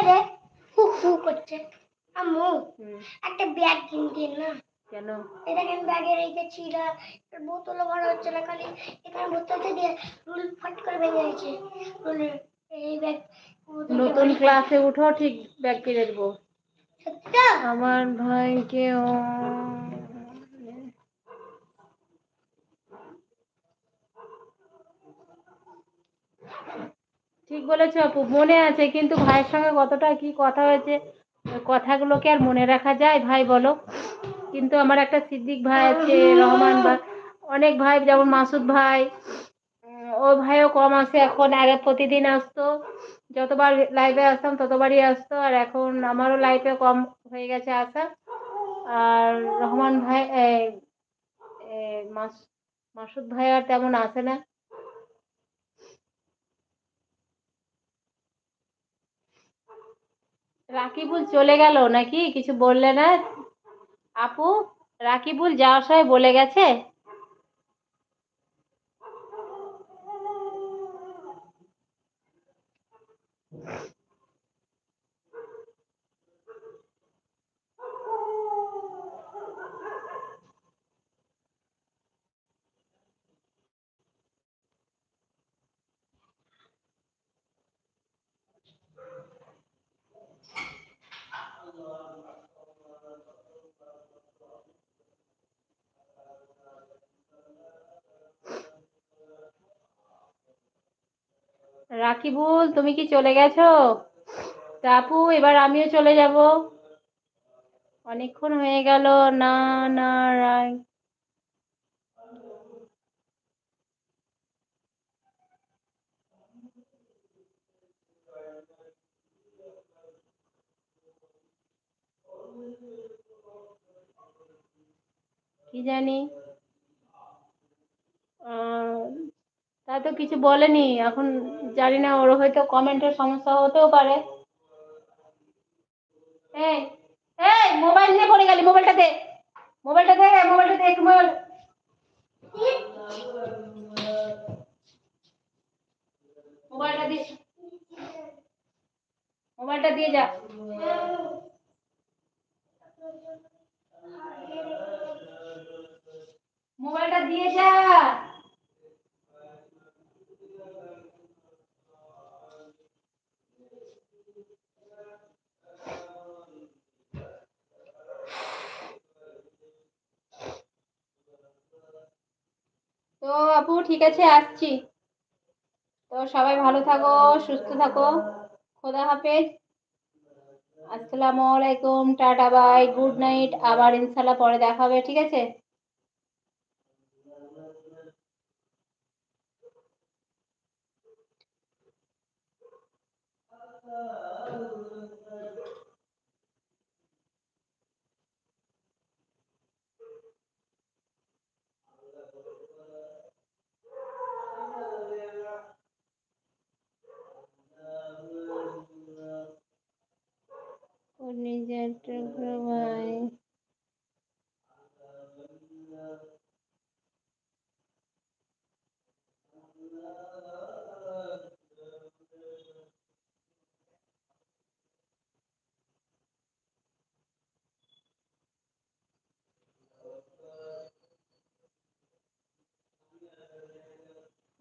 রে হু হু করছে। আম্মু একটা ব্যাগ কিনতে না। কেন? এটা কেন ব্যাগে রেখেছি? বোতলও ভরা হচ্ছে না, খালি এখানে ভর্তি হচ্ছে দিয়ে রুল ফাট করে ভেঙে গেছে। রুলের এই ব্যাগ নতুন ক্লাসে উঠো, ঠিক ব্যাগ কিনে দেবো। আমার ভাইকে ঠিক বলেছ আপু, মনে আছে, কিন্তু ভাইয়ের সঙ্গে কতটা কি কথা হয়েছে, কথাগুলোকে আর মনে রাখা যায় ভাই বলো? কিন্তু আমার একটা সিদ্দিক ভাই আছে, রহমান ভাই, অনেক ভাই, যেমন মাসুদ ভাই, ও ভাইও কম আসে এখন। আগে প্রতিদিন আসতো, যতবার লাইভে আসতাম ততবারই আসতো, আর এখন আমারও লাইভে কম হয়ে গেছে আসা। আর রহমান ভাই, মাসুদ ভাই আর তেমন আসে না। রাকিবুল চলে গেল নাকি? কিছু বললে না আপু? রাকিবুল যাওয়ার সময় বলে গেছে? রাকিবুল, তুমি কি চলে গেছো? তা আপু, এবার আমিও চলে যাব, অনেকক্ষণ হয়ে গেল। না না রাই, কি জানি, তা তো কিছু বলেনি এখন। জানি না, ওর হয়তো কমেন্টের সমস্যা হতেও পারে। এই এই মোবাইল নিয়ে পড়ে গেলি, মোবাইলটা দে, মোবাইলটা দে, মোবাইলটা দে, একটু মোবাইলটা দিয়ে, মোবাইলটা দিয়ে যা। মোবাইলটা দিয়ে যা। তো আপু ঠিক আছে, আসছি। তো সবাই ভালো থাকো, সুস্থ থাকো, খোদা হাফেজ, আসসালামু আলাইকুম, টাটা, বাই, গুড নাইট। আবার ইনশাল্লাহ পরে দেখা হবে, ঠিক আছে? ওর নিজের টুকরো ভাই।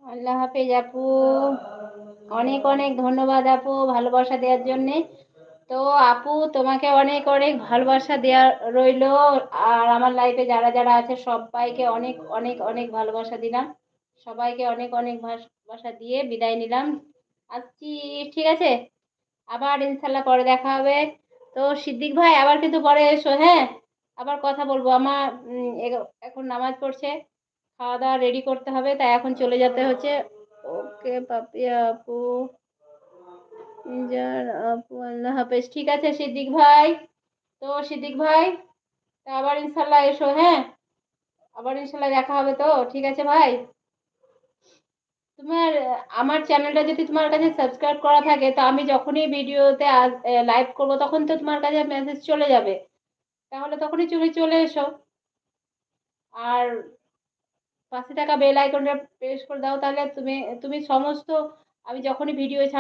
আল্লাহ হাফেজ আপু, অনেক অনেক ধন্যবাদ আপু ভালোবাসা দেওয়ার জন্যে। তো আপু, তোমাকে অনেক অনেক ভালোবাসা দেওয়া রইলো। আর আমার লাইফে যারা যারা আছে সবাইকে অনেক অনেক অনেক ভালোবাসা দিলাম। সবাইকে অনেক অনেক ভালোবাসা দিয়ে বিদায় নিলাম, আসছি, ঠিক আছে? আবার ইনশাল্লাহ পরে দেখা হবে। তো সিদ্দিক ভাই, আবার কিন্তু পরে এসো, হ্যাঁ? আবার কথা বলবো। আমার এখন নামাজ পড়ছে, খাওয়া দাওয়া রেডি করতে হবে, তাই এখন চলে যেতে হচ্ছে। ওকে পাপিয়া আপু, যার আপু, আল্লাহ হাফেজ। ঠিক আছে সিদ্দিক ভাই। তো সিদ্দিক ভাই, তা আবার ইনশাল্লাহ এসো, হ্যাঁ? আবার ইনশাল্লাহ দেখা হবে, তো ঠিক আছে ভাই? তোমার আমার চ্যানেলটা যদি তোমার কাছে সাবস্ক্রাইব করা থাকে, তো আমি যখনই ভিডিওতে লাইভ করবো তখন তো তোমার কাছে মেসেজ চলে যাবে, তাহলে তখনই তুমি চলে এসো। আর পাশে থাকা বেল আইকনটা প্রেস করে দাও, তাহলে তুমি তুমি সমস্ত, আমি যখনই ভিডিও ছাড়